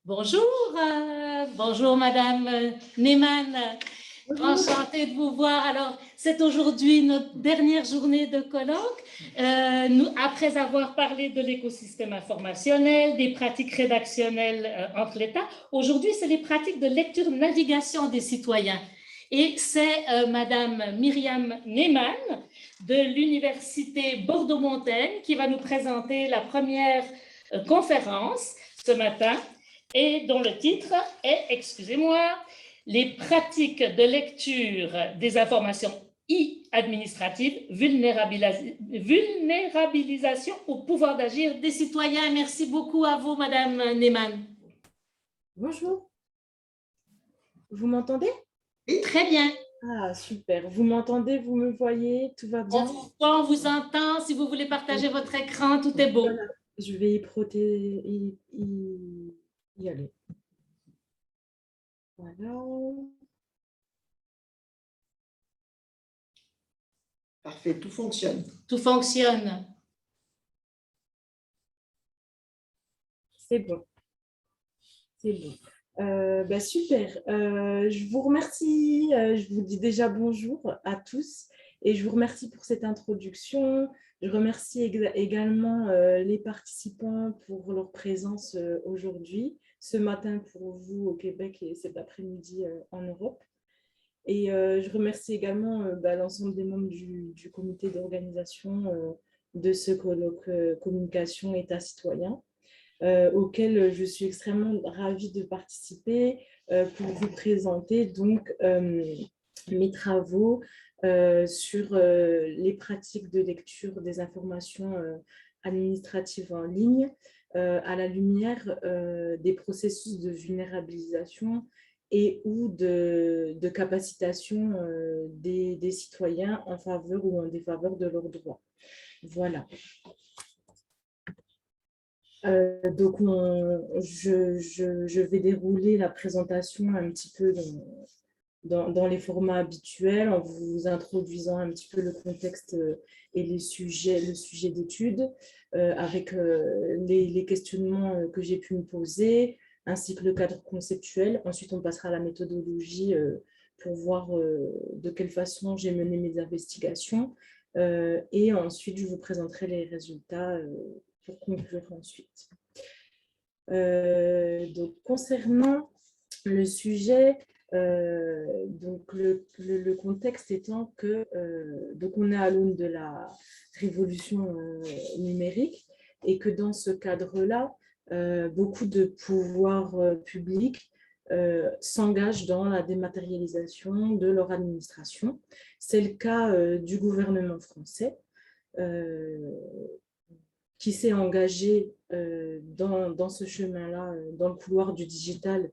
Bonjour, bonjour Madame Neyman, Bonjour. enchantée de vous voir. Alors, c'est aujourd'hui notre dernière journée de colloque. Après avoir parlé de l'écosystème informationnel, des pratiques rédactionnelles entre l'État, aujourd'hui, c'est les pratiques de lecture-navigation des citoyens. Et c'est Madame Myriam Neyman de l'Université Bordeaux-Montaigne qui va nous présenter la première conférence ce matin, et dont le titre est, excusez-moi, les pratiques de lecture des informations e-administratives, vulnérabilisation au pouvoir d'agir des citoyens. Merci beaucoup à vous, Madame Neyman. Bonjour. Vous m'entendez? Très bien. Ah, super. Vous m'entendez, vous me voyez, tout va bien? On vous voit, on vous entend. Si vous voulez partager votre écran, tout est beau. Voilà. Je vais y aller. Voilà. Parfait, tout fonctionne. Tout fonctionne. C'est bon. C'est bon. Super. Je vous remercie. Je vous dis déjà bonjour à tous et je vous remercie pour cette introduction. Je remercie également les participants pour leur présence aujourd'hui, ce matin pour vous au Québec et cet après-midi en Europe. Et je remercie également l'ensemble des membres du comité d'organisation de ce colloque communication État citoyen, auquel je suis extrêmement ravie de participer pour vous présenter donc mes travaux sur les pratiques de lecture des informations administratives en ligne à la lumière des processus de vulnérabilisation et ou de capacitation des citoyens en faveur ou en défaveur de leurs droits. Voilà. Donc, je vais dérouler la présentation un petit peu dans les formats habituels en vous introduisant un petit peu le contexte et le sujet d'étude avec les questionnements que j'ai pu me poser, ainsi que le cadre conceptuel. Ensuite, on passera à la méthodologie pour voir de quelle façon j'ai mené mes investigations. Et ensuite, je vous présenterai les résultats pour conclure ensuite. Donc, concernant le sujet, donc le contexte étant que donc on est à l'aune de la révolution numérique et que dans ce cadre-là, beaucoup de pouvoirs publics s'engagent dans la dématérialisation de leur administration. C'est le cas du gouvernement français qui s'est engagé dans ce chemin-là, dans le couloir du digital,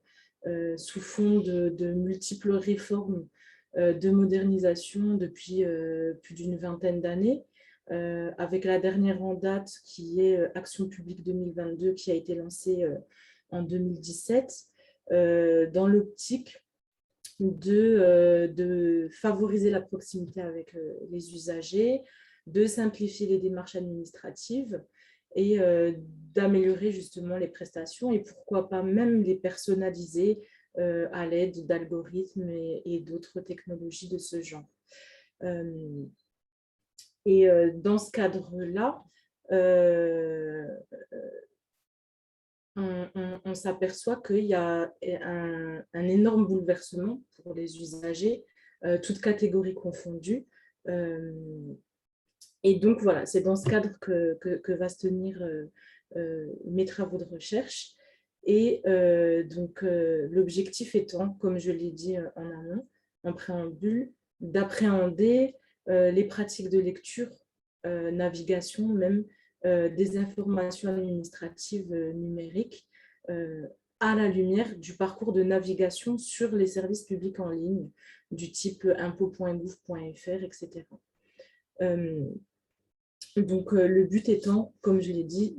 sous fond de multiples réformes de modernisation depuis plus d'une vingtaine d'années, avec la dernière en date qui est Action publique 2022, qui a été lancée en 2017, dans l'optique de favoriser la proximité avec les usagers, de simplifier les démarches administratives et d'améliorer justement les prestations et pourquoi pas même les personnaliser à l'aide d'algorithmes et d'autres technologies de ce genre. Et dans ce cadre-là, on s'aperçoit qu'il y a un énorme bouleversement pour les usagers, toutes catégories confondues. Et donc, voilà, c'est dans ce cadre que va se tenir mes travaux de recherche. Et donc, l'objectif étant, comme je l'ai dit en amont, en préambule, d'appréhender les pratiques de lecture, navigation même, des informations administratives numériques à la lumière du parcours de navigation sur les services publics en ligne, du type impôts.gouv.fr, etc. Donc, le but étant, comme je l'ai dit,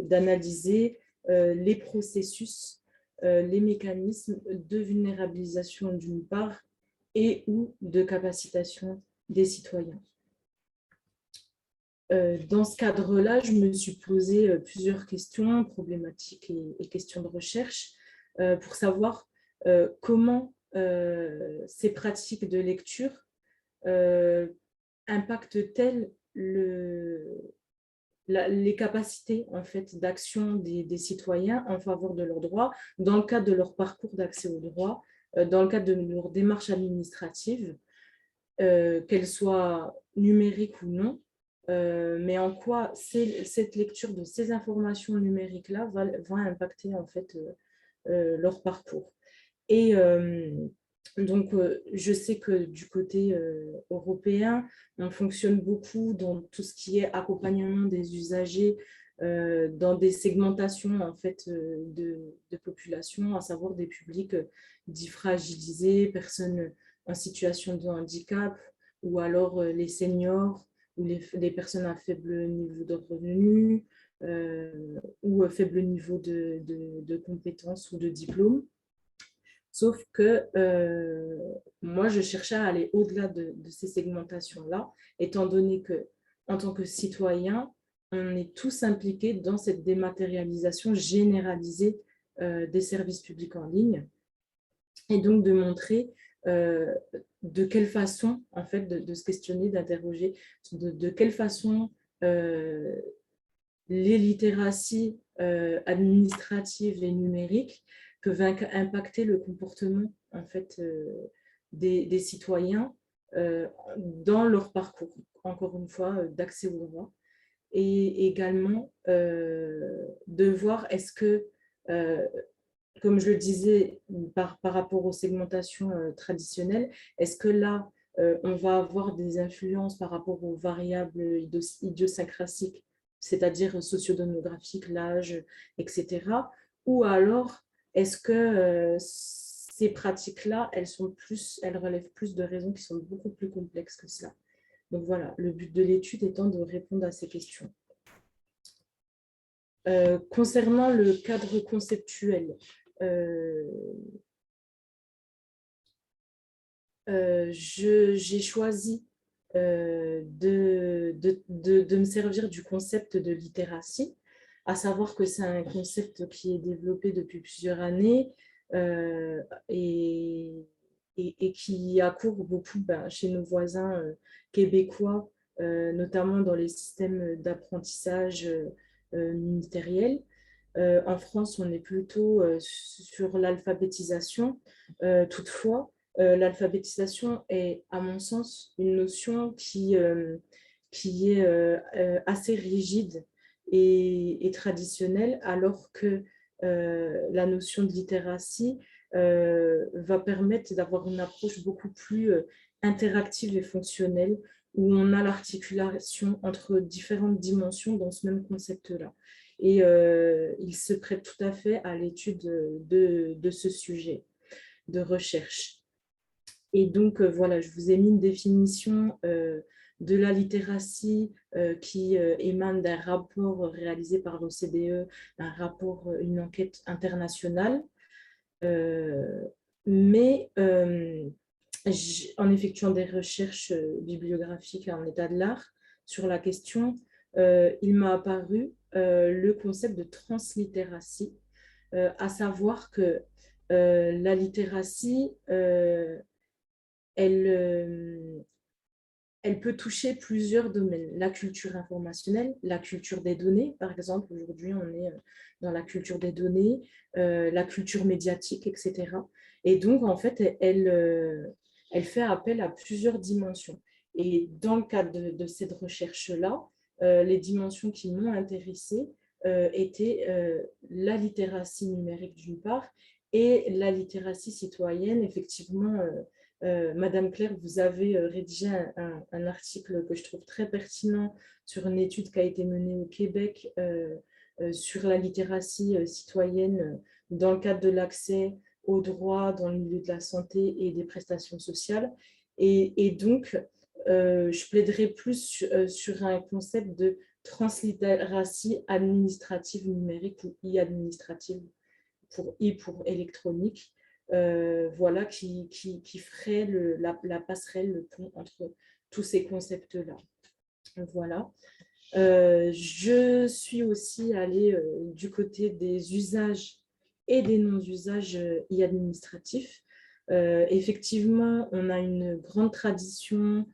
d'analyser les processus, les mécanismes de vulnérabilisation d'une part et ou de capacitation des citoyens. Dans ce cadre-là, je me suis posé plusieurs questions, problématiques et questions de recherche pour savoir comment ces pratiques de lecture impactent-elles les capacités en fait, d'action des citoyens en faveur de leurs droits, dans le cadre de leur parcours d'accès aux droits, dans le cadre de leur démarche administrative, qu'elle soit numérique ou non, mais en quoi cette lecture de ces informations numériques-là va impacter en fait, leur parcours. Et donc, je sais que du côté européen, on fonctionne beaucoup dans tout ce qui est accompagnement des usagers dans des segmentations en fait, de population, à savoir des publics dits fragilisés, personnes en situation de handicap, ou alors les seniors, ou les personnes à faible niveau de revenus, ou faible niveau de compétences ou de diplôme. Sauf que moi, je cherchais à aller au-delà de ces segmentations-là, étant donné que, en tant que citoyen, on est tous impliqués dans cette dématérialisation généralisée des services publics en ligne, et donc de montrer de quelle façon, en fait, de se questionner, d'interroger, de quelle façon les littératies administratives et numériques peuvent impacter le comportement en fait, des citoyens dans leur parcours, encore une fois, d'accès au droit. Et également de voir est-ce que, comme je le disais, par rapport aux segmentations traditionnelles, est-ce que là, on va avoir des influences par rapport aux variables idiosyncrasiques, c'est-à-dire sociodémographiques, l'âge, etc. Ou alors, est-ce que ces pratiques-là, elles relèvent plus de raisons qui sont beaucoup plus complexes que cela. Donc voilà, le but de l'étude étant de répondre à ces questions. Concernant le cadre conceptuel, j'ai choisi de me servir du concept de littératie, à savoir que c'est un concept qui est développé depuis plusieurs années et qui accourt beaucoup chez nos voisins québécois, notamment dans les systèmes d'apprentissage ministériel. En France, on est plutôt sur l'alphabétisation. Toutefois, l'alphabétisation est, à mon sens, une notion qui est assez rigide et traditionnelle, alors que la notion de littératie va permettre d'avoir une approche beaucoup plus interactive et fonctionnelle, où on a l'articulation entre différentes dimensions dans ce même concept-là. Et il se prête tout à fait à l'étude de ce sujet de recherche. Et donc, voilà, je vous ai mis une définition de la littératie qui émane d'un rapport réalisé par l'OCDE, un rapport, une enquête internationale. Mais en effectuant des recherches bibliographiques en état de l'art sur la question, il m'a apparu le concept de translittératie, à savoir que la littératie, elle peut toucher plusieurs domaines. La culture informationnelle, la culture des données, par exemple, aujourd'hui on est dans la culture des données, la culture médiatique, etc. Et donc, en fait, elle fait appel à plusieurs dimensions. Et dans le cadre de cette recherche-là, les dimensions qui m'ont intéressée étaient la littératie numérique d'une part et la littératie citoyenne, effectivement. Madame Claire, vous avez rédigé un article que je trouve très pertinent sur une étude qui a été menée au Québec sur la littératie citoyenne dans le cadre de l'accès aux droits dans le milieu de la santé et des prestations sociales. Et donc, je plaiderai plus sur un concept de translittératie administrative numérique ou e-administrative pour électronique. Voilà, qui ferait la passerelle, le pont entre tous ces concepts-là. Voilà. Je suis aussi allée du côté des usages et des non-usages e-administratifs. Effectivement, on a une grande tradition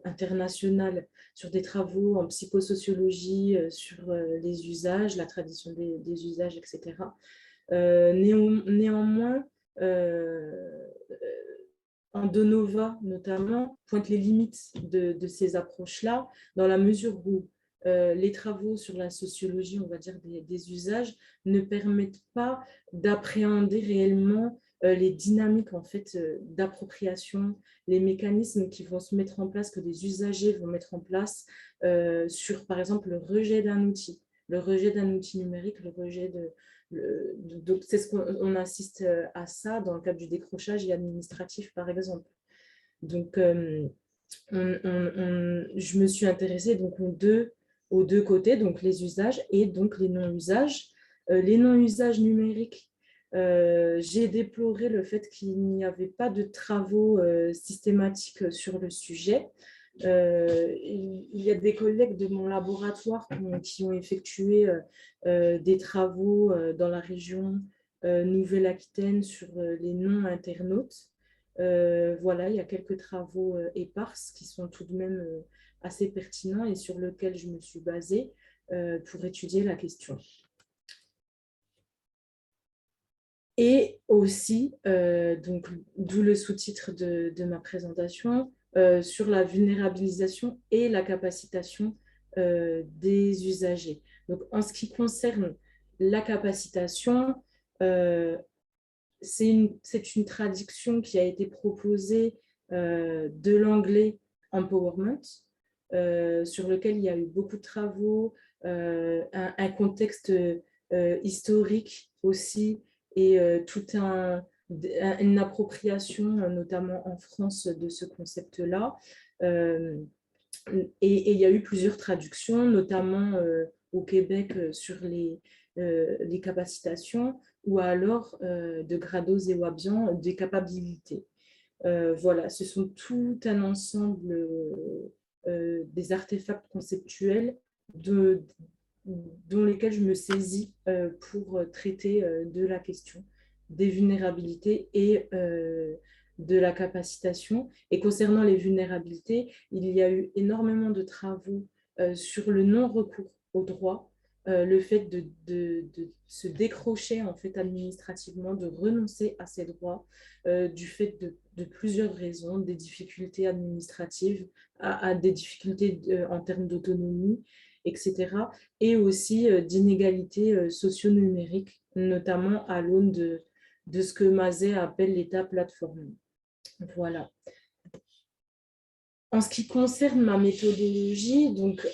internationale sur des travaux en psychosociologie, sur les usages, la tradition des usages, etc. Néanmoins, Andonova notamment pointe les limites de ces approches-là, dans la mesure où les travaux sur la sociologie, on va dire, des usages, ne permettent pas d'appréhender réellement les dynamiques en fait, d'appropriation, les mécanismes qui vont se mettre en place, que les usagers vont mettre en place sur, par exemple, le rejet d'un outil numérique, le rejet donc c'est ce qu'on assiste à ça dans le cadre du décrochage administratif, par exemple. Donc, je me suis intéressée donc aux deux côtés, donc les usages et donc les non-usages. Les non-usages numériques, j'ai déploré le fait qu'il n'y avait pas de travaux systématiques sur le sujet. Il y a des collègues de mon laboratoire qui ont effectué des travaux dans la région Nouvelle-Aquitaine sur les non-internautes. Voilà, il y a quelques travaux éparses qui sont tout de même assez pertinents et sur lesquels je me suis basée pour étudier la question. Et aussi, donc, d'où le sous-titre de ma présentation, sur la vulnérabilisation et la capacitation des usagers. Donc, en ce qui concerne la capacitation, c'est une traduction qui a été proposée de l'anglais empowerment, sur lequel il y a eu beaucoup de travaux, un contexte historique aussi, et toute une appropriation, notamment en France, de ce concept-là. Et il y a eu plusieurs traductions, notamment au Québec sur les capacitations, ou alors de Grados et Wabian des capacités. Voilà, ce sont tout un ensemble des artefacts conceptuels dont lesquels je me saisis pour traiter de la question des vulnérabilités et de la capacitation. Et concernant les vulnérabilités, il y a eu énormément de travaux sur le non-recours au droit, le fait de se décrocher en fait, administrativement, de renoncer à ses droits, du fait de plusieurs raisons, des difficultés administratives, à des difficultés en termes d'autonomie, etc. Et aussi d'inégalités socio-numériques, notamment à l'aune de ce que Mazet appelle l'état plateforme. Voilà. En ce qui concerne ma méthodologie, donc,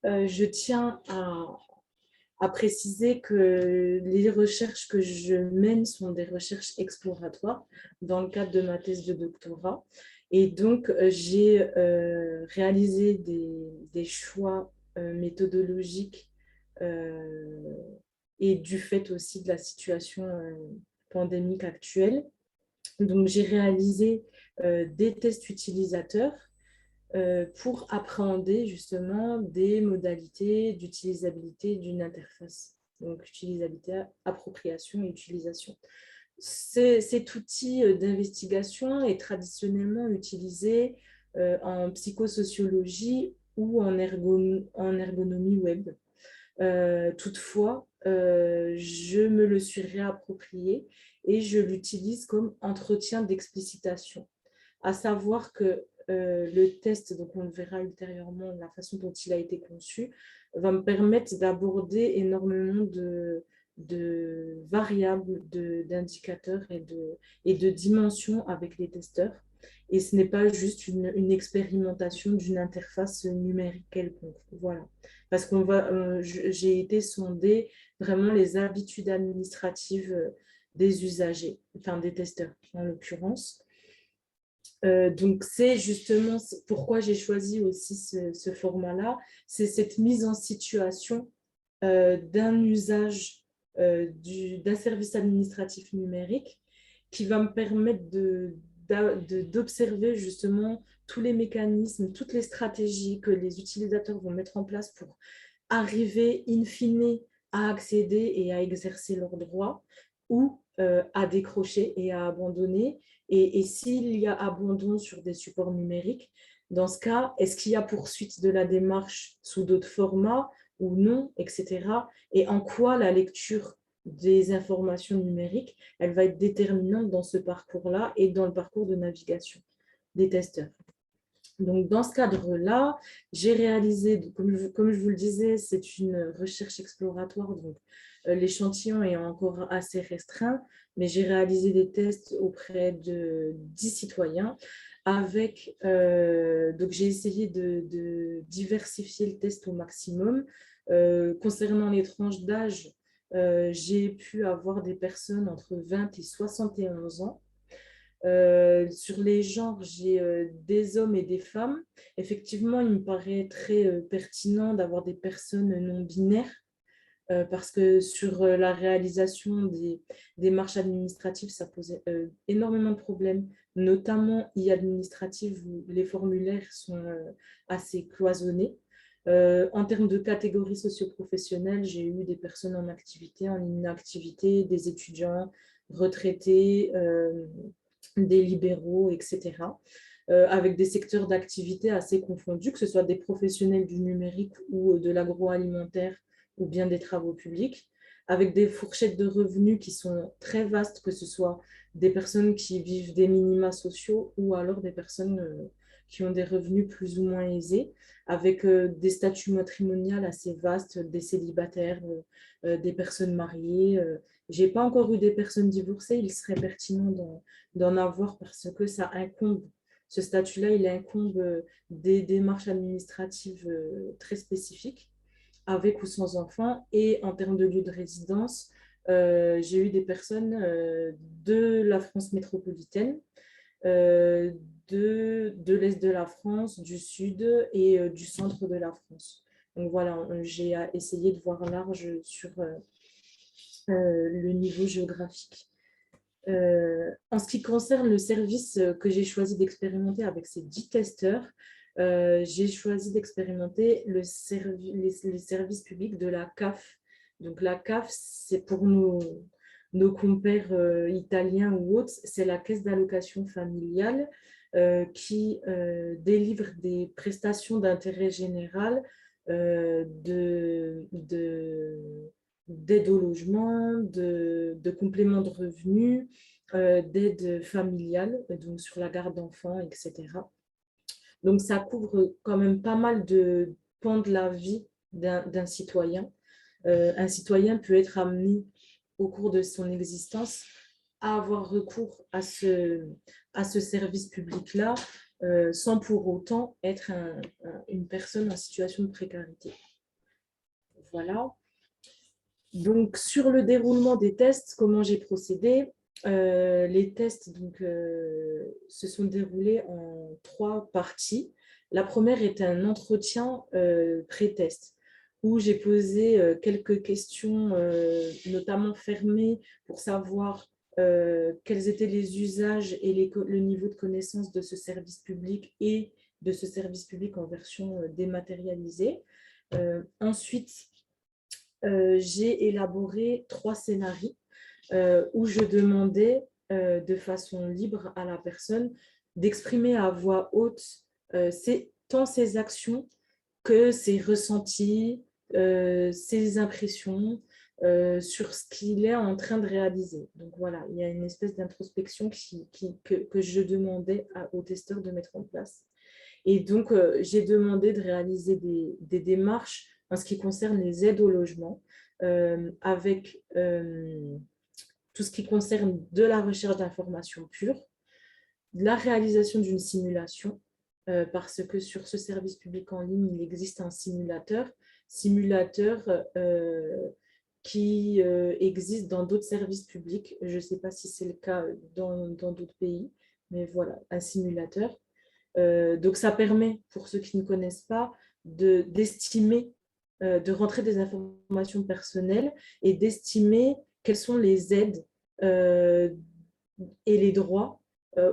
je tiens à préciser que les recherches que je mène sont des recherches exploratoires dans le cadre de ma thèse de doctorat. Et donc, j'ai réalisé des choix méthodologiques et du fait aussi de la situation pandémique actuelle. Donc, j'ai réalisé des tests utilisateurs pour appréhender justement des modalités d'utilisabilité d'une interface. Donc, utilisabilité, appropriation et utilisation. Cet outil d'investigation est traditionnellement utilisé en psychosociologie ou en ergonomie web. Toutefois, je me le suis réapproprié et je l'utilise comme entretien d'explicitation. À savoir que le test, donc on le verra ultérieurement, la façon dont il a été conçu, va me permettre d'aborder énormément de variables, d'indicateurs et de dimensions avec les testeurs. Et ce n'est pas juste une expérimentation d'une interface numérique quelconque. Voilà. Parce que j'ai été sonder vraiment les habitudes administratives des usagers, enfin des testeurs en l'occurrence. Donc, c'est justement pourquoi j'ai choisi aussi ce format-là, c'est cette mise en situation d'un usage d'un service administratif numérique qui va me permettre d'observer justement tous les mécanismes, toutes les stratégies que les utilisateurs vont mettre en place pour arriver in fine à accéder et à exercer leurs droits ou à décrocher et à abandonner. Et s'il y a abandon sur des supports numériques, dans ce cas, est-ce qu'il y a poursuite de la démarche sous d'autres formats ou non, etc. Et en quoi la lecture des informations numériques, elle va être déterminante dans ce parcours-là et dans le parcours de navigation des testeurs. Donc, dans ce cadre-là, j'ai réalisé, comme je vous le disais, c'est une recherche exploratoire, donc l'échantillon est encore assez restreint, mais j'ai réalisé des tests auprès de 10 citoyens avec, donc j'ai essayé de diversifier le test au maximum. Concernant les tranches d'âge, j'ai pu avoir des personnes entre 20 et 71 ans. Sur les genres, j'ai des hommes et des femmes. Effectivement, il me paraît très pertinent d'avoir des personnes non binaires parce que sur la réalisation des démarches administratives, ça posait énormément de problèmes, notamment e-administratives où les formulaires sont assez cloisonnés. En termes de catégories socio-professionnelles, j'ai eu des personnes en activité, en inactivité, des étudiants, retraités, des libéraux, etc. Avec des secteurs d'activité assez confondus, que ce soit des professionnels du numérique ou de l'agroalimentaire ou bien des travaux publics, avec des fourchettes de revenus qui sont très vastes, que ce soit des personnes qui vivent des minima sociaux ou alors des personnes qui ont des revenus plus ou moins aisés, avec des statuts matrimoniaux assez vastes, des célibataires, des personnes mariées. Je n'ai pas encore eu des personnes divorcées, il serait pertinent d'en avoir parce que ça incombe, ce statut-là, il incombe des démarches administratives très spécifiques, avec ou sans enfants. Et en termes de lieu de résidence, j'ai eu des personnes de la France métropolitaine, euh, de l'Est de la France, du Sud et du centre de la France. Donc voilà, j'ai essayé de voir large sur le niveau géographique. En ce qui concerne le service que j'ai choisi d'expérimenter avec ces 10 testeurs, j'ai choisi d'expérimenter les services publics de la CAF. Donc la CAF, c'est pour nos compères italiens ou autres, c'est la caisse d'allocation familiale qui délivre des prestations d'intérêt général d'aide au logement, de compléments de revenus, d'aide familiale, donc sur la garde d'enfants, etc. Donc, ça couvre quand même pas mal de pans de la vie d'un citoyen. Un citoyen peut être amené au cours de son existence à avoir recours à ce service public-là sans pour autant être une personne en situation de précarité. Voilà. Donc, sur le déroulement des tests, comment j'ai procédé? Les tests se sont déroulés en 3 parties. La première est un entretien pré-test où j'ai posé quelques questions, notamment fermées, pour savoir quels étaient les usages et le niveau de connaissance de ce service public et de ce service public en version dématérialisée. Ensuite, j'ai élaboré 3 scénarios où je demandais de façon libre à la personne d'exprimer à voix haute tant ses actions que ses ressentis, ses impressions sur ce qu'il est en train de réaliser. Donc voilà, il y a une espèce d'introspection que je demandais aux testeurs de mettre en place. Et donc, j'ai demandé de réaliser des démarches en ce qui concerne les aides au logement, avec tout ce qui concerne de la recherche d'informations pures, de la réalisation d'une simulation, parce que sur ce service public en ligne, il existe un simulateur qui existe dans d'autres services publics. Je ne sais pas si c'est le cas dans d'autres pays, mais voilà, un simulateur. Donc, ça permet, pour ceux qui ne connaissent pas, d'estimer, de rentrer des informations personnelles et d'estimer quelles sont les aides et les droits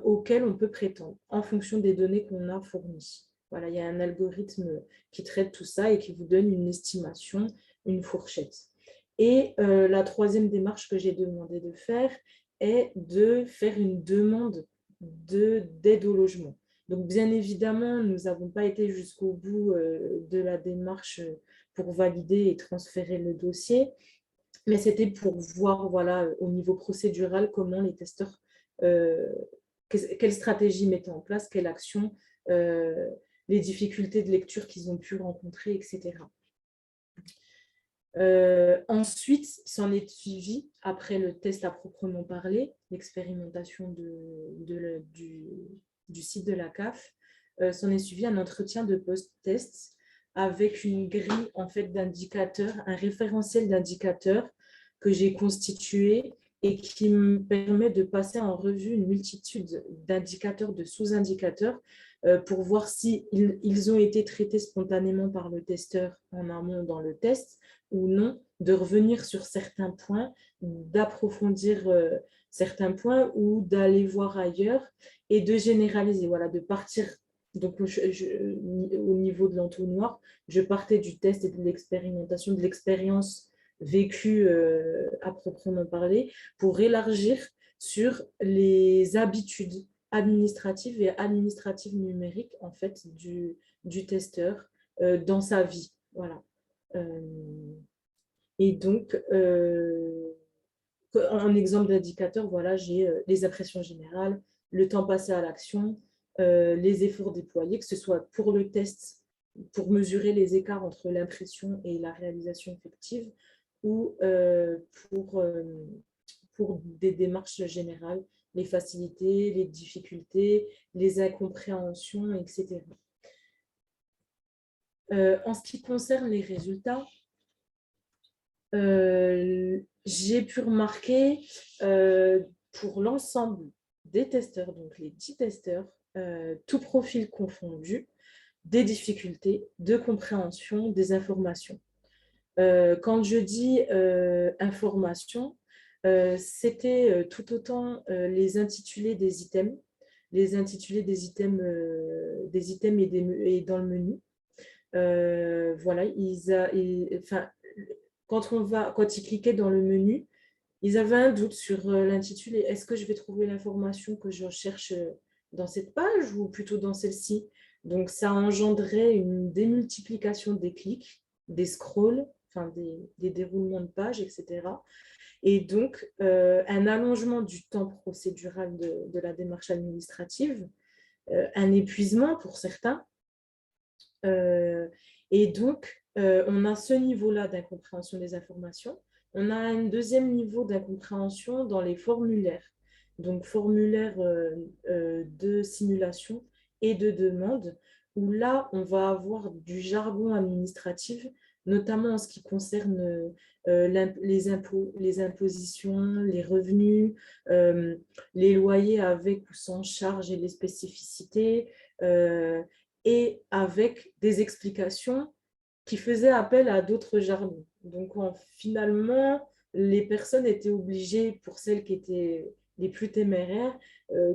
auquel on peut prétendre en fonction des données qu'on a fournies. Voilà, il y a un algorithme qui traite tout ça et qui vous donne une estimation, une fourchette. Et la troisième démarche que j'ai demandé de faire est de faire une demande d'aide au logement. Donc, bien évidemment, nous n'avons pas été jusqu'au bout de la démarche pour valider et transférer le dossier, mais c'était pour voir, voilà, au niveau procédural, comment les testeurs, quelle stratégie mettaient en place, quelle action, les difficultés de lecture qu'ils ont pu rencontrer, etc. Ensuite, s'en est suivi, après le test à proprement parler, l'expérimentation du site de la CAF, s'en est suivi un entretien de post-test avec une grille en fait, d'indicateurs, un référentiel d'indicateurs que j'ai constitué et qui me permet de passer en revue une multitude d'indicateurs, de sous-indicateurs, pour voir si ils ont été traités spontanément par le testeur en amont dans le test ou non, de revenir sur certains points, d'approfondir certains points ou d'aller voir ailleurs et de généraliser, voilà, de partir. Donc, au niveau de l'entonnoir, je partais du test et de l'expérimentation, de l'expérience vécue à proprement parler, pour élargir sur les habitudes administratives et administratives numériques en fait, du testeur dans sa vie. Voilà. Et donc, en exemple d'indicateur, voilà, j'ai les impressions générales, le temps passé à l'action, les efforts déployés, que ce soit pour le test, pour mesurer les écarts entre l'impression et la réalisation effective, ou pour des démarches générales, les facilités, les difficultés, les incompréhensions, etc. En ce qui concerne les résultats, j'ai pu remarquer pour l'ensemble des testeurs, donc les 10 testeurs, tout profil confondu, des difficultés de compréhension des informations. Quand je dis information, c'était tout autant les intitulés des items, les intitulés des items et dans le menu. Voilà, quand ils cliquaient dans le menu, ils avaient un doute sur l'intitulé. Est-ce que je vais trouver l'information que je recherche dans cette page ou plutôt dans celle-ci? Donc, ça engendrait une démultiplication des clics, des scrolls, enfin des déroulements de pages, etc. Et donc, un allongement du temps procédural de la démarche administrative, un épuisement pour certains. Et donc, on a ce niveau-là d'incompréhension des informations. On a un deuxième niveau d'incompréhension dans les formulaires. Donc, formulaires de simulation et de demande, où là, on va avoir du jargon administratif, notamment en ce qui concerne les impôts, les impositions, les revenus, les loyers avec ou sans charge et les spécificités, et avec des explications qui faisaient appel à d'autres jargons. Donc, finalement, les personnes étaient obligées, pour celles qui étaient les plus téméraires,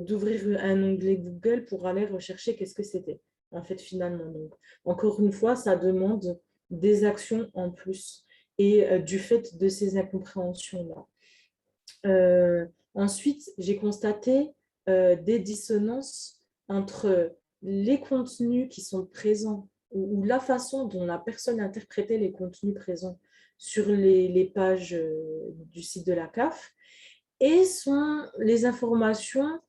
d'ouvrir un onglet Google pour aller rechercher qu'est-ce que c'était, en fait, finalement. Donc, encore une fois, ça demande des actions en plus et du fait de ces incompréhensions-là. Ensuite, j'ai constaté des dissonances entre les contenus qui sont présents ou la façon dont la personne interprétait les contenus présents sur les pages du site de la CAF et les informations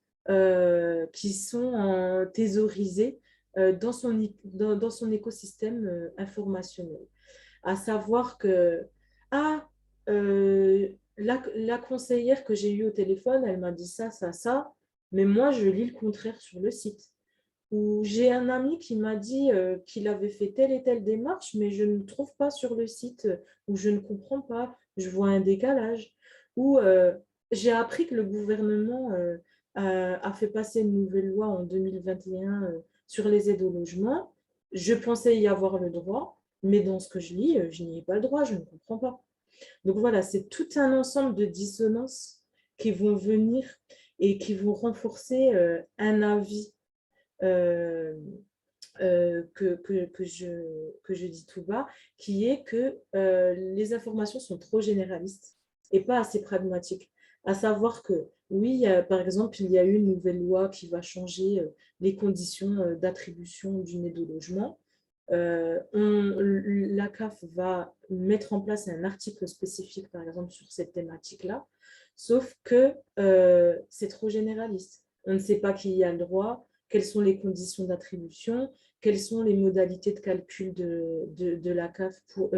qui sont thésaurisées dans son écosystème informationnel. À savoir que la conseillère que j'ai eue au téléphone, elle m'a dit ça, ça, ça, mais moi, je lis le contraire sur le site. Ou j'ai un ami qui m'a dit qu'il avait fait telle et telle démarche, mais je ne trouve pas sur le site, ou je ne comprends pas, je vois un décalage. Ou j'ai appris que le gouvernement a fait passer une nouvelle loi en 2021 sur les aides au logement. Je pensais y avoir le droit, mais dans ce que je lis, je n'y ai pas le droit, je ne comprends pas. Donc voilà, c'est tout un ensemble de dissonances qui vont venir et qui vont renforcer un avis que je dis tout bas, qui est que les informations sont trop généralistes et pas assez pragmatiques. À savoir que, oui, par exemple, il y a eu une nouvelle loi qui va changer les conditions d'attribution d'une aide au logement. La CAF va mettre en place un article spécifique, par exemple, sur cette thématique-là, sauf que c'est trop généraliste. On ne sait pas qui y a le droit, quelles sont les conditions d'attribution, quelles sont les modalités de calcul de la CAF pour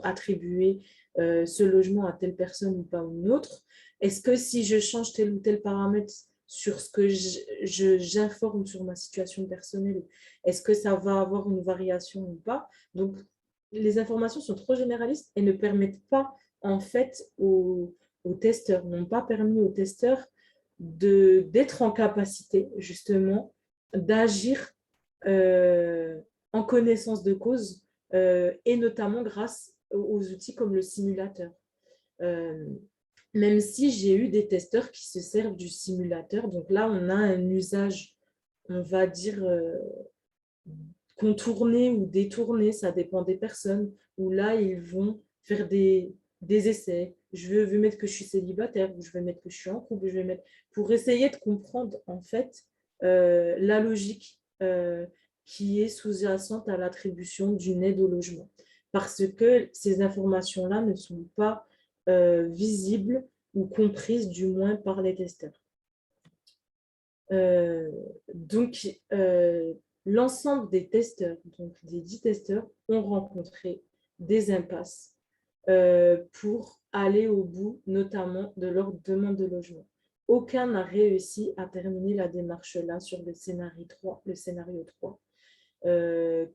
attribuer ce logement à telle personne ou pas une autre. Est-ce que si je change tel ou tel paramètre sur ce que j'informe sur ma situation personnelle, est-ce que ça va avoir une variation ou pas? Donc, les informations sont trop généralistes et ne permettent pas, en fait, aux testeurs, n'ont pas permis aux testeurs d'être en capacité, justement, d'agir en connaissance de cause et notamment grâce aux outils comme le simulateur. Même si j'ai eu des testeurs qui se servent du simulateur, donc là, on a un usage, on va dire, contourné ou détourné, ça dépend des personnes, où là, ils vont faire des essais. Je veux mettre que je suis célibataire, ou je vais mettre que je suis en couple, je vais mettre pour essayer de comprendre, en fait, la logique qui est sous-jacente à l'attribution d'une aide au logement. Parce que ces informations-là ne sont pas visibles ou comprises, du moins par les testeurs. Donc, l'ensemble des testeurs, donc des 10 testeurs, ont rencontré des impasses pour aller au bout, notamment de leur demande de logement. Aucun n'a réussi à terminer la démarche-là sur le scénario 3,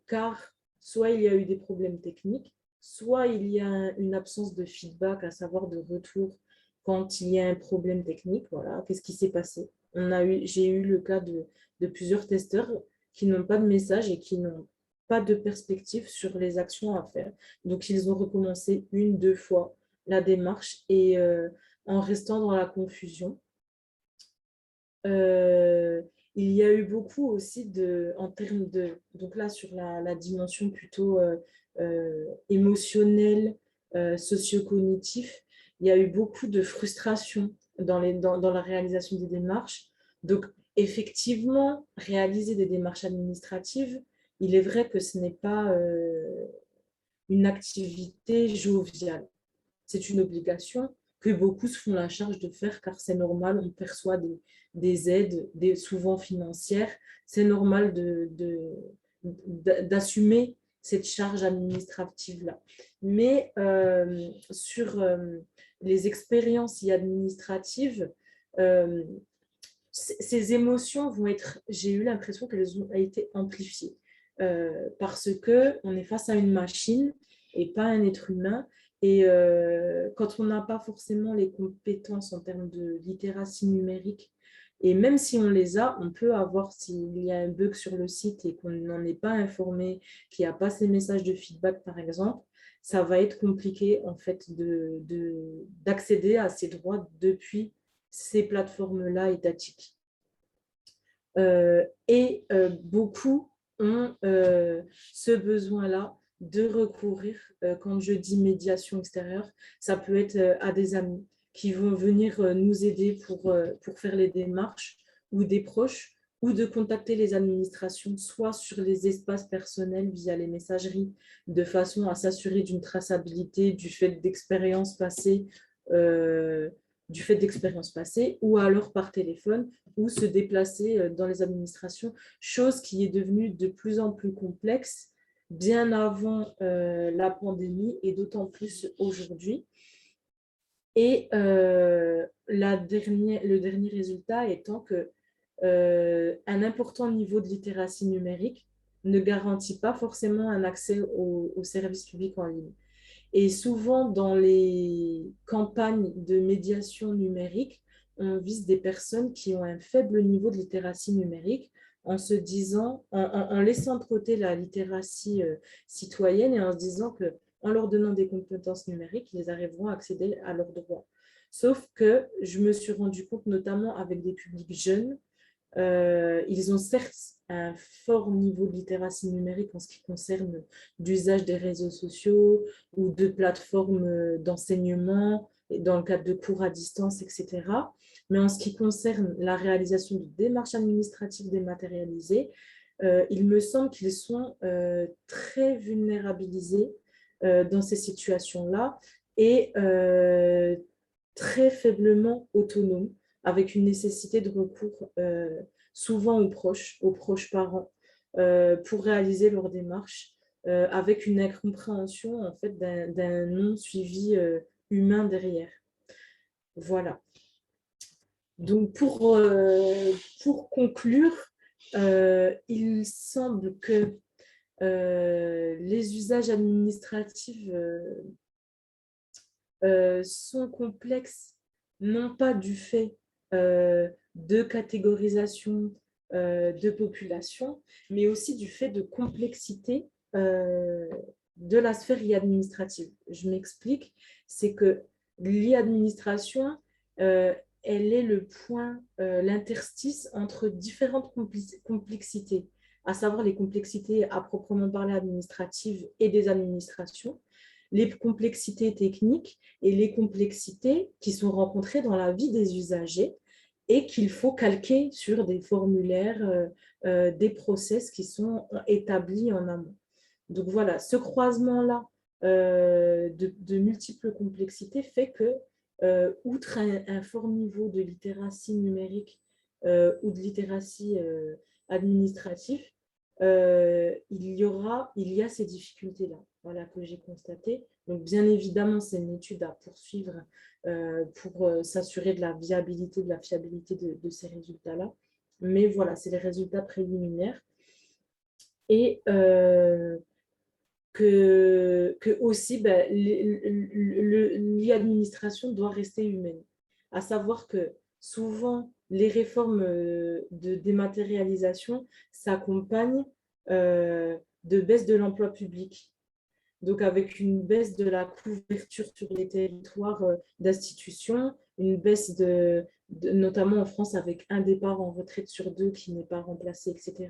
car soit il y a eu des problèmes techniques, soit il y a une absence de feedback, à savoir de retour quand il y a un problème technique. Voilà, qu'est-ce qui s'est passé? J'ai eu le cas de plusieurs testeurs qui n'ont pas de message et qui n'ont pas de perspective sur les actions à faire. Donc, ils ont recommencé 1, 2 fois la démarche et en restant dans la confusion. Il y a eu beaucoup aussi en termes de, donc là sur la dimension plutôt émotionnelle, socio-cognitif, il y a eu beaucoup de frustration dans la réalisation des démarches. Donc effectivement, réaliser des démarches administratives, il est vrai que ce n'est pas une activité joviale. C'est une obligation que beaucoup se font la charge de faire car c'est normal, on perçoit des aides, souvent financières. C'est normal d'assumer cette charge administrative-là. Mais sur les expériences administratives, ces émotions vont être, j'ai eu l'impression qu'elles ont été amplifiées parce qu'on est face à une machine et pas un être humain. Et quand on n'a pas forcément les compétences en termes de littératie numérique, et même si on les a, on peut avoir, s'il y a un bug sur le site et qu'on n'en est pas informé, qu'il n'y a pas ces messages de feedback, par exemple, ça va être compliqué en fait d'accéder à ces droits depuis ces plateformes-là étatiques. Beaucoup ont ce besoin-là de recourir, quand je dis médiation extérieure, ça peut être à des amis qui vont venir nous aider pour faire les démarches ou des proches, ou de contacter les administrations, soit sur les espaces personnels via les messageries, de façon à s'assurer d'une traçabilité du fait d'expériences passées, ou alors par téléphone, ou se déplacer dans les administrations, chose qui est devenue de plus en plus complexe bien avant la pandémie et d'autant plus aujourd'hui. Et le dernier résultat étant que un important niveau de littératie numérique ne garantit pas forcément un accès aux services publics en ligne. Et souvent, dans les campagnes de médiation numérique, on vise des personnes qui ont un faible niveau de littératie numérique en se disant, en laissant de côté la littératie citoyenne et en se disant qu'en leur donnant des compétences numériques, ils arriveront à accéder à leurs droits. Sauf que je me suis rendu compte, notamment avec des publics jeunes, ils ont certes un fort niveau de littératie numérique en ce qui concerne l'usage des réseaux sociaux ou de plateformes d'enseignement dans le cadre de cours à distance, etc. Mais en ce qui concerne la réalisation de démarches administratives dématérialisées, il me semble qu'ils sont très vulnérabilisés dans ces situations-là et très faiblement autonomes, avec une nécessité de recours souvent aux proches parents, pour réaliser leur démarche, avec une incompréhension en fait, d'un non-suivi humain derrière. Voilà. Donc, pour conclure, il semble que les usages administratifs sont complexes, non pas du fait de catégorisation de population, mais aussi du fait de complexité de la sphère administrative. Je m'explique, c'est que l'e-administration, elle est le point, l'interstice entre différentes complexités, à savoir les complexités à proprement parler administratives et des administrations, les complexités techniques et les complexités qui sont rencontrées dans la vie des usagers et qu'il faut calquer sur des formulaires, des process qui sont établis en amont. Donc voilà, ce croisement-là de multiples complexités fait que, outre un fort niveau de littératie numérique ou de littératie administrative, il y a ces difficultés-là, voilà, que j'ai constatées. Donc, bien évidemment, c'est une étude à poursuivre pour s'assurer de la viabilité, de la fiabilité de ces résultats-là. Mais voilà, c'est les résultats préliminaires. Et que aussi, ben, l'administration doit rester humaine. À savoir que souvent, les réformes de dématérialisation s'accompagnent de baisse de l'emploi public. Donc, avec une baisse de la couverture sur les territoires d'institutions, une baisse notamment en France, avec un départ en retraite sur 2 qui n'est pas remplacé, etc.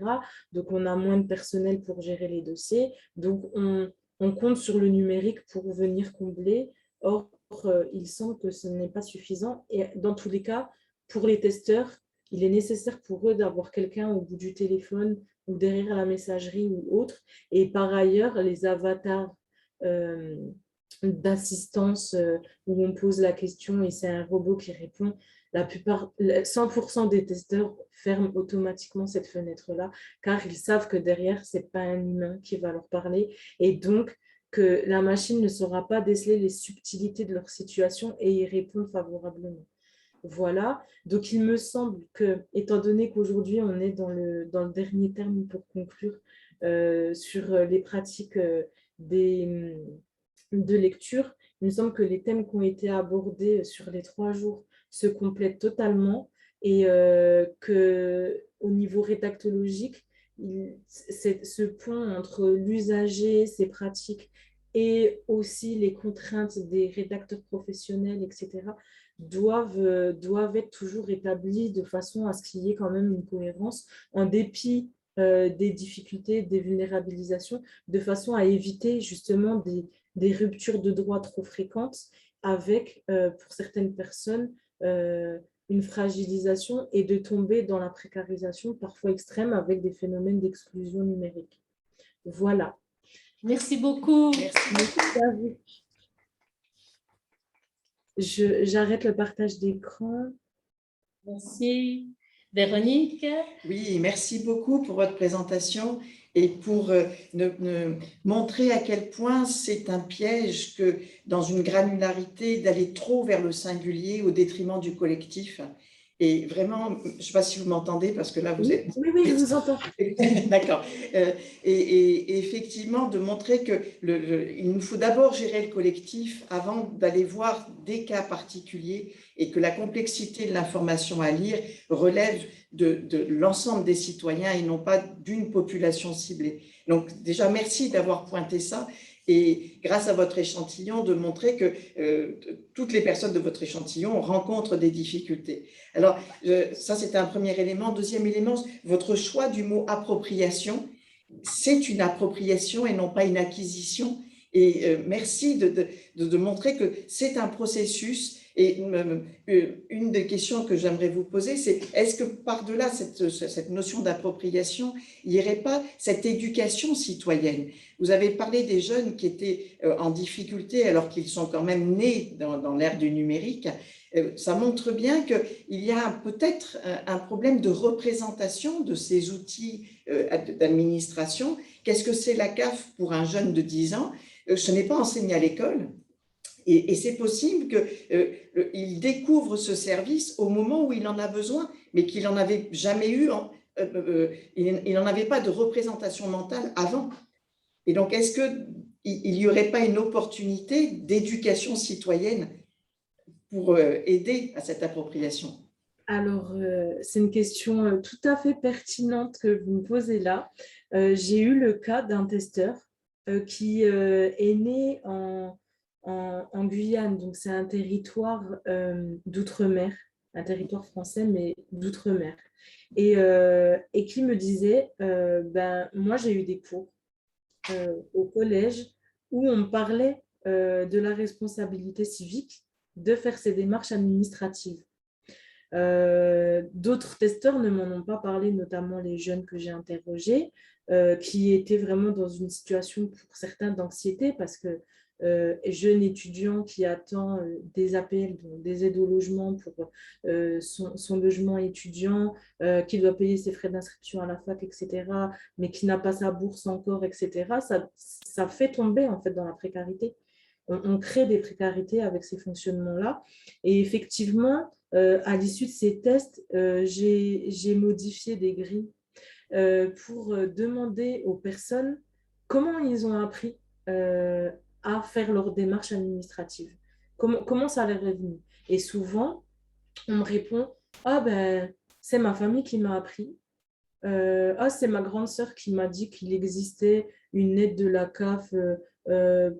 Donc, on a moins de personnel pour gérer les dossiers. Donc, on compte sur le numérique pour venir combler. Or, il semble que ce n'est pas suffisant. Et dans tous les cas, pour les testeurs, il est nécessaire pour eux d'avoir quelqu'un au bout du téléphone ou derrière la messagerie ou autre. Et par ailleurs, les avatars d'assistance où on pose la question et c'est un robot qui répond, 100% des testeurs ferment automatiquement cette fenêtre-là car ils savent que derrière, ce n'est pas un humain qui va leur parler et donc que la machine ne saura pas déceler les subtilités de leur situation et y répondre favorablement. Voilà, donc il me semble que, étant donné qu'aujourd'hui on est dans le dernier terme pour conclure sur les pratiques de lecture, il me semble que les thèmes qui ont été abordés sur les 3 jours se complètent totalement et qu'au niveau rédactologique, ce pont entre l'usager, ses pratiques et aussi les contraintes des rédacteurs professionnels, etc., doivent être toujours établis de façon à ce qu'il y ait quand même une cohérence en dépit des difficultés, des vulnérabilisations, de façon à éviter justement des ruptures de droits trop fréquentes avec, pour certaines personnes, une fragilisation et de tomber dans la précarisation parfois extrême avec des phénomènes d'exclusion numérique. Voilà. Merci beaucoup. Merci à vous. J'arrête le partage d'écran. Merci. Véronique? Oui, merci beaucoup pour votre présentation et pour montrer à quel point c'est un piège que dans une granularité d'aller trop vers le singulier au détriment du collectif. Et vraiment, je ne sais pas si vous m'entendez parce que là, vous êtes… Oui, je vous entends. D'accord. Et effectivement, de montrer qu'il nous faut d'abord gérer le collectif avant d'aller voir des cas particuliers et que la complexité de l'information à lire relève de l'ensemble des citoyens et non pas d'une population ciblée. Donc déjà, merci d'avoir pointé ça. et grâce à votre échantillon, de montrer que toutes les personnes de votre échantillon rencontrent des difficultés. Alors, ça, c'est un premier élément. Deuxième élément, votre choix du mot appropriation, c'est une appropriation et non pas une acquisition. Et merci de montrer que c'est un processus. Et une des questions que j'aimerais vous poser, c'est est-ce que par-delà cette notion d'appropriation, il n'y aurait pas cette éducation citoyenne? Vous avez parlé des jeunes qui étaient en difficulté alors qu'ils sont quand même nés dans l'ère du numérique. Ça montre bien qu'il y a peut-être un problème de représentation de ces outils d'administration. Qu'est-ce que c'est la CAF pour un jeune de 10 ans? Ce n'est pas enseigné à l'école. Et c'est possible qu'il découvre ce service au moment où il en a besoin, mais qu'il n'en avait jamais eu, il n'en avait pas de représentation mentale avant. Et donc, est-ce qu'il n'y aurait pas une opportunité d'éducation citoyenne pour aider à cette appropriation? Alors, c'est une question tout à fait pertinente que vous me posez là. J'ai eu le cas d'un testeur qui est né en Guyane, donc c'est un territoire d'outre-mer, un territoire français, mais d'outre-mer. Et qui me disait, moi j'ai eu des cours au collège où on me parlait de la responsabilité civique de faire ces démarches administratives. D'autres testeurs ne m'en ont pas parlé, notamment les jeunes que j'ai interrogés, qui étaient vraiment dans une situation pour certains d'anxiété parce que jeune étudiant qui attend des APL, donc des aides au logement pour son logement étudiant, qui doit payer ses frais d'inscription à la fac, etc., mais qui n'a pas sa bourse encore, etc., ça fait tomber en fait dans la précarité. On crée des précarités avec ces fonctionnements-là. Et effectivement, à l'issue de ces tests, j'ai modifié des grilles pour demander aux personnes comment ils ont appris à faire leur démarche administrative. Comment ça leur est venu? Et souvent, on me répond, ah ben, c'est ma famille qui m'a appris. C'est ma grande sœur qui m'a dit qu'il existait une aide de la CAF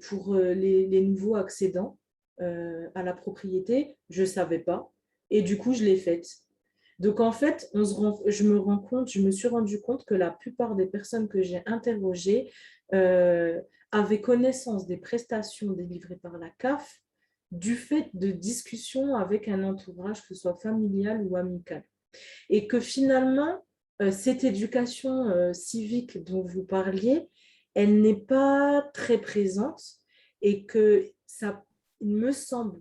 pour les nouveaux accédants à la propriété. Je ne savais pas. Et du coup, je l'ai faite. Donc, en fait, je me suis rendu compte que la plupart des personnes que j'ai interrogées avaient connaissance des prestations délivrées par la CAF du fait de discussions avec un entourage, que ce soit familial ou amical. Et que finalement, cette éducation civique dont vous parliez, elle n'est pas très présente et que ça, il me semble,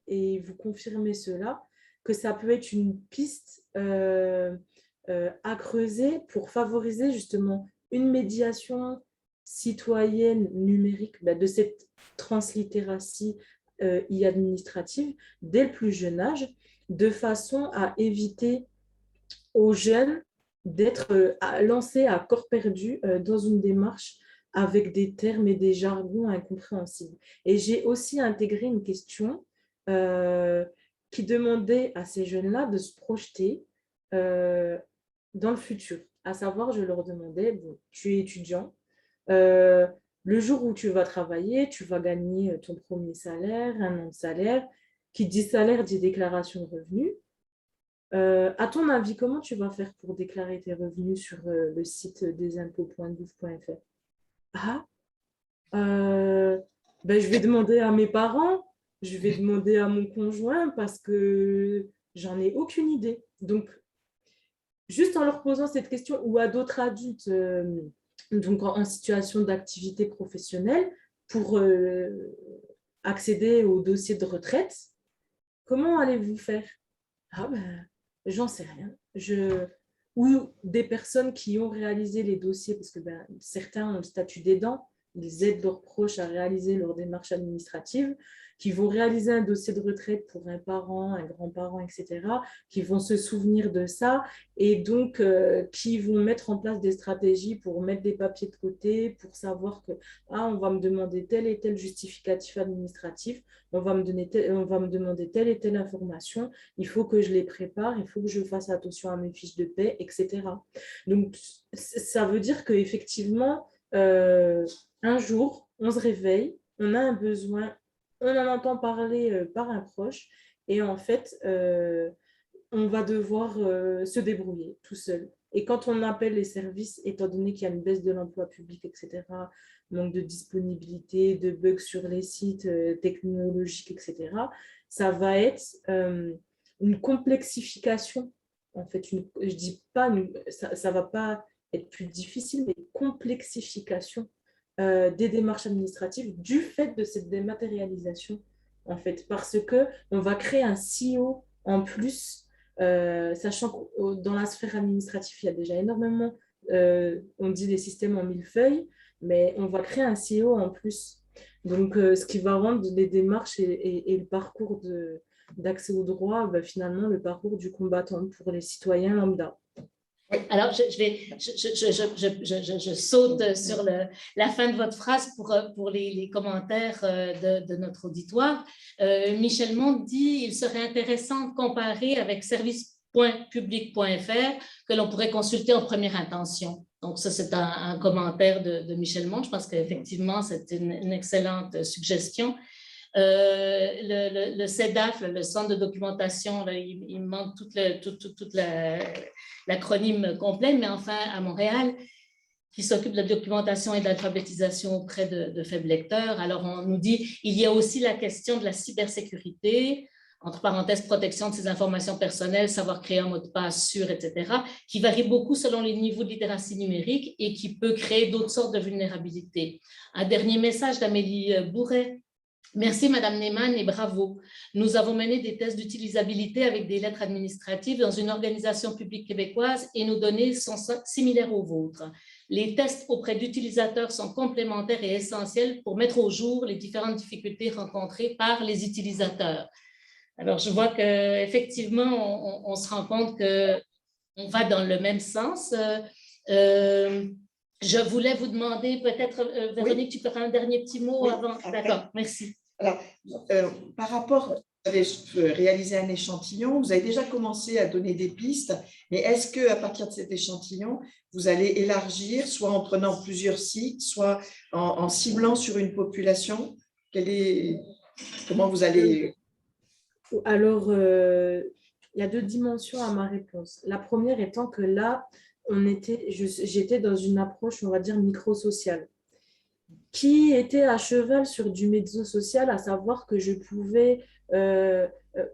et vous confirmez cela, que ça peut être une piste à creuser pour favoriser justement une médiation citoyenne numérique de cette translittératie e-administrative dès le plus jeune âge, de façon à éviter aux jeunes d'être lancés à corps perdu dans une démarche avec des termes et des jargons incompréhensibles. Et j'ai aussi intégré une question qui demandait à ces jeunes-là de se projeter dans le futur. À savoir, je leur demandais, bon, tu es étudiant, le jour où tu vas travailler, tu vas gagner ton premier salaire, un an de salaire. Qui dit salaire dit déclaration de revenus. À ton avis, comment tu vas faire pour déclarer tes revenus sur le site desimpôts.gouv.fr? Ah, je vais demander à mes parents, je vais demander à mon conjoint parce que j'en ai aucune idée. Donc, juste en leur posant cette question ou à d'autres adultes donc en situation d'activité professionnelle pour accéder au dossier de retraite, comment allez-vous faire? Ah ben, j'en sais rien. Ou des personnes qui ont réalisé les dossiers, parce que certains ont le statut d'aidant, ils aident leurs proches à réaliser leurs démarches administratives, qui vont réaliser un dossier de retraite pour un parent, un grand-parent, etc., qui vont se souvenir de ça et donc qui vont mettre en place des stratégies pour mettre des papiers de côté, pour savoir que on va me demander tel et tel justificatif administratif, on va me demander telle et telle information, il faut que je les prépare, il faut que je fasse attention à mes fiches de paie, etc. Donc, ça veut dire qu'effectivement, un jour, on se réveille, on a un besoin, on en entend parler par un proche, et en fait, on va devoir se débrouiller tout seul. Et quand on appelle les services, étant donné qu'il y a une baisse de l'emploi public, etc., manque de disponibilité, de bugs sur les sites technologiques, etc., ça va être une complexification. En fait, je dis pas, ça va pas être plus difficile, mais une complexification des démarches administratives du fait de cette dématérialisation, en fait, parce qu'on va créer un CEO en plus, sachant que dans la sphère administrative, il y a déjà énormément, on dit les systèmes en millefeuille, mais on va créer un CEO en plus. Donc, ce qui va rendre les démarches et le parcours d'accès au droit, bah, finalement, le parcours du combattant pour les citoyens lambda. Alors, je saute sur la fin de votre phrase pour les commentaires de notre auditoire. Michel Monde dit il serait intéressant de comparer avec service.public.fr que l'on pourrait consulter en première intention. Donc, ça, c'est un commentaire de Michel Monde. Je pense qu'effectivement, c'est une excellente suggestion. Le CEDAF, le Centre de documentation, là, il manque toute l'acronyme complet, mais enfin à Montréal, qui s'occupe de la documentation et de l'alphabétisation auprès de faibles lecteurs. Alors, on nous dit il y a aussi la question de la cybersécurité, entre parenthèses, protection de ses informations personnelles, savoir créer un mot de passe sûr, etc., qui varie beaucoup selon les niveaux de littératie numérique et qui peut créer d'autres sortes de vulnérabilités. Un dernier message d'Amélie Bourret. Merci, Madame Neyman, et bravo. Nous avons mené des tests d'utilisabilité avec des lettres administratives dans une organisation publique québécoise et nos données sont similaires aux vôtres. Les tests auprès d'utilisateurs sont complémentaires et essentiels pour mettre au jour les différentes difficultés rencontrées par les utilisateurs. Alors, je vois qu'effectivement, on se rend compte qu'on va dans le même sens. Je voulais vous demander, peut-être, Véronique, oui. Tu peux faire un dernier petit mot avant? D'accord, merci. Alors, par rapport, vous avez réalisé un échantillon, vous avez déjà commencé à donner des pistes, mais est-ce qu'à partir de cet échantillon, vous allez élargir, soit en prenant plusieurs sites, soit en ciblant sur une population? Comment vous allez… Alors, il y a deux dimensions à ma réponse. La première étant que là, j'étais dans une approche, on va dire, micro-sociale, qui était à cheval sur du médico-social, à savoir que je pouvais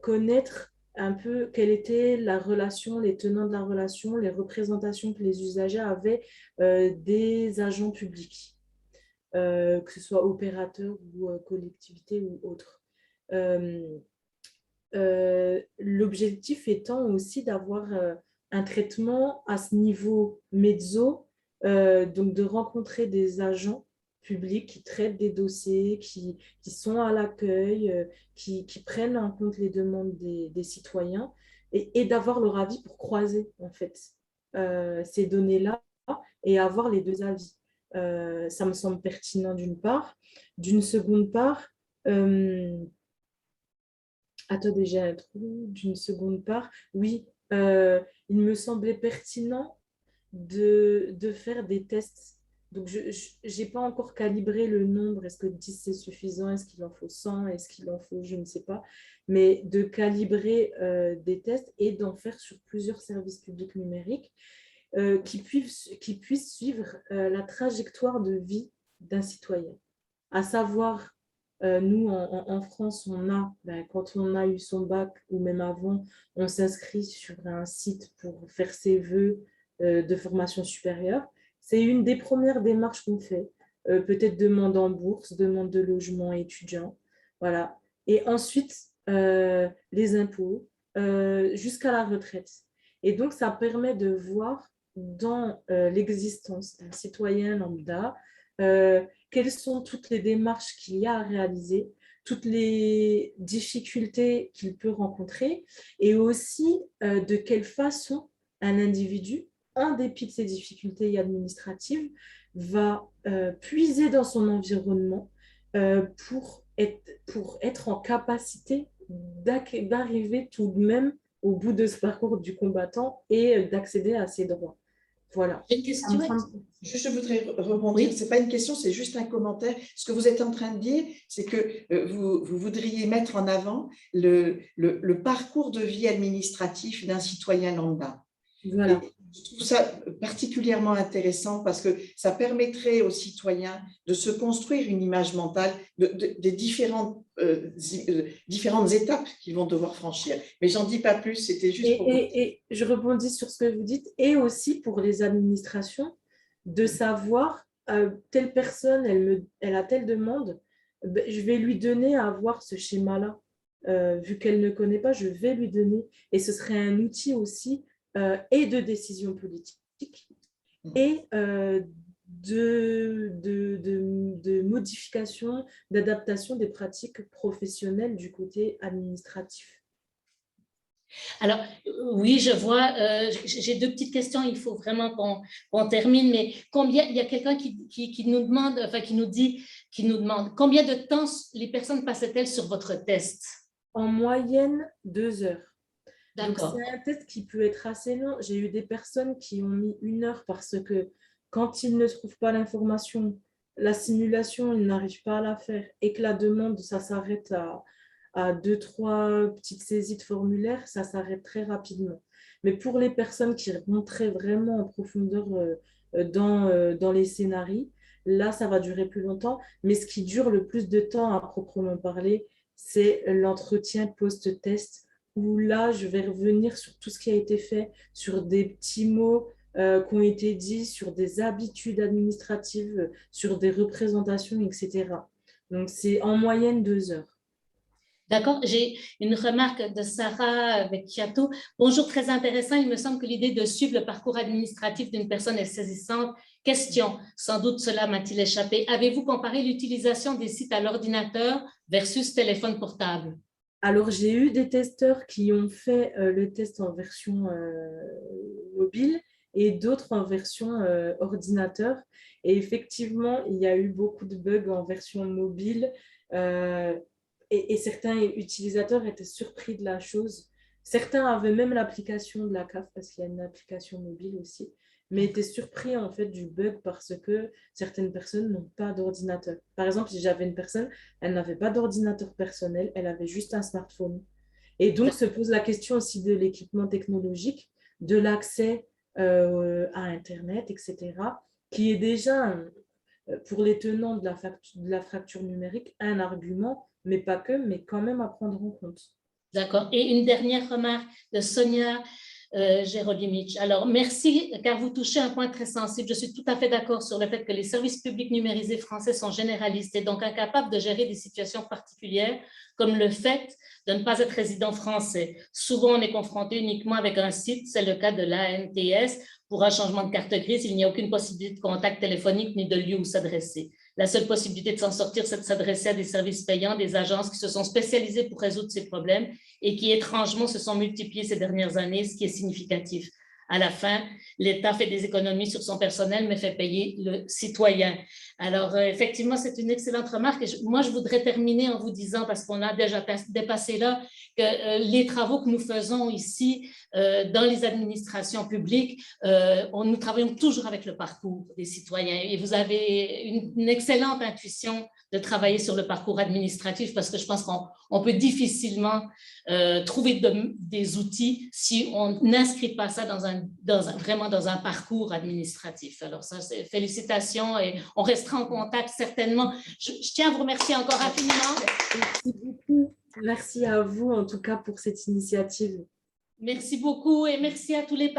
connaître un peu quelle était la relation, les tenants de la relation, les représentations que les usagers avaient des agents publics, que ce soit opérateurs ou collectivités ou autres. L'objectif étant aussi d'avoir un traitement à ce niveau mezzo, donc de rencontrer des agents publics qui traitent des dossiers, qui sont à l'accueil, qui prennent en compte les demandes des citoyens et d'avoir leur avis pour croiser en fait ces données-là et avoir les deux avis. Ça me semble pertinent d'une part. D'une seconde part, attendez, j'ai un trou. D'une seconde part, oui, il me semblait pertinent de faire des tests. Donc, je n'ai pas encore calibré le nombre. Est-ce que 10 c'est suffisant? Est-ce qu'il en faut 100? Est-ce qu'il en faut, je ne sais pas. Mais de calibrer des tests et d'en faire sur plusieurs services publics numériques qui puissent suivre la trajectoire de vie d'un citoyen. À savoir, nous, en France, quand on a eu son bac ou même avant, on s'inscrit sur un site pour faire ses vœux de formation supérieure. C'est une des premières démarches qu'on fait. Peut-être demande en bourse, demande de logement étudiant. Voilà. Et ensuite, les impôts jusqu'à la retraite. Et donc, ça permet de voir dans l'existence d'un citoyen lambda quelles sont toutes les démarches qu'il y a à réaliser, toutes les difficultés qu'il peut rencontrer et aussi de quelle façon un individu, en dépit de ces difficultés administratives, va puiser dans son environnement pour être en capacité d'arriver tout de même au bout de ce parcours du combattant et d'accéder à ses droits. Voilà. Une question. Juste, je voudrais rebondir. Oui. Ce n'est pas une question, c'est juste un commentaire. Ce que vous êtes en train de dire, c'est que vous voudriez mettre en avant le parcours de vie administratif d'un citoyen lambda. Voilà. Et je trouve ça particulièrement intéressant parce que ça permettrait aux citoyens de se construire une image mentale des différentes étapes qu'ils vont devoir franchir. Mais j'en dis pas plus, c'était juste pour... Et je rebondis sur ce que vous dites, et aussi pour les administrations, de savoir telle personne, elle a telle demande, ben, je vais lui donner à avoir ce schéma-là. Vu qu'elle ne connaît pas, je vais lui donner. Et ce serait un outil aussi et de décision politique et de modification, d'adaptation des pratiques professionnelles du côté administratif. Alors, oui, je vois, j'ai deux petites questions, il faut vraiment qu'on termine, mais combien, il y a quelqu'un qui nous demande, enfin qui nous demande, combien de temps les personnes passaient-elles sur votre test? En moyenne, 2 heures. Donc, D'accord. c'est un test qui peut être assez long. J'ai eu des personnes qui ont mis 1 heure parce que quand ils ne trouvent pas l'information, la simulation, ils n'arrivent pas à la faire et que la demande, ça s'arrête à 2-3 petites saisies de formulaire, ça s'arrête très rapidement. Mais pour les personnes qui rentraient vraiment en profondeur dans les scénarios, là, ça va durer plus longtemps. Mais ce qui dure le plus de temps à proprement parler, c'est l'entretien post-test où là, je vais revenir sur tout ce qui a été fait, sur des petits mots qui ont été dits, sur des habitudes administratives, sur des représentations, etc. Donc, c'est en moyenne 2 heures. D'accord, j'ai une remarque de Sarah Vecchiato. Bonjour, très intéressant. Il me semble que l'idée de suivre le parcours administratif d'une personne est saisissante. Question, sans doute cela m'a-t-il échappé. Avez-vous comparé l'utilisation des sites à l'ordinateur versus téléphone portable? Alors, j'ai eu des testeurs qui ont fait le test en version mobile et d'autres en version ordinateur. Et effectivement, il y a eu beaucoup de bugs en version mobile et certains utilisateurs étaient surpris de la chose. Certains avaient même l'application de la CAF parce qu'il y a une application mobile aussi, mais étaient surpris en fait du bug parce que certaines personnes n'ont pas d'ordinateur. Par exemple, si j'avais une personne, elle n'avait pas d'ordinateur personnel, elle avait juste un smartphone. Et donc, se pose la question aussi de l'équipement technologique, de l'accès à Internet, etc., qui est déjà, pour les tenants de la fracture numérique, un argument, mais pas que, mais quand même à prendre en compte. D'accord. Et une dernière remarque de Sonia Jerodimic. Alors, merci, car vous touchez un point très sensible. Je suis tout à fait d'accord sur le fait que les services publics numérisés français sont généralistes et donc incapables de gérer des situations particulières, comme le fait de ne pas être résident français. Souvent, on est confronté uniquement avec un site, c'est le cas de l'ANTS. Pour un changement de carte grise, il n'y a aucune possibilité de contact téléphonique ni de lieu où s'adresser. La seule possibilité de s'en sortir, c'est de s'adresser à des services payants, des agences qui se sont spécialisées pour résoudre ces problèmes et qui, étrangement, se sont multipliées ces dernières années, ce qui est significatif. À la fin, l'État fait des économies sur son personnel, mais fait payer le citoyen. Alors, effectivement, c'est une excellente remarque. Moi, je voudrais terminer en vous disant, parce qu'on a déjà dépassé là, que les travaux que nous faisons ici dans les administrations publiques, nous travaillons toujours avec le parcours des citoyens. Et vous avez une excellente intuition de travailler sur le parcours administratif parce que je pense qu'on peut difficilement trouver des outils si on n'inscrit pas ça vraiment dans un parcours administratif. Alors ça, c'est félicitations et on restera en contact certainement. Je tiens à vous remercier encore infiniment. Merci beaucoup. Merci à vous en tout cas pour cette initiative. Merci beaucoup et merci à tous les participants.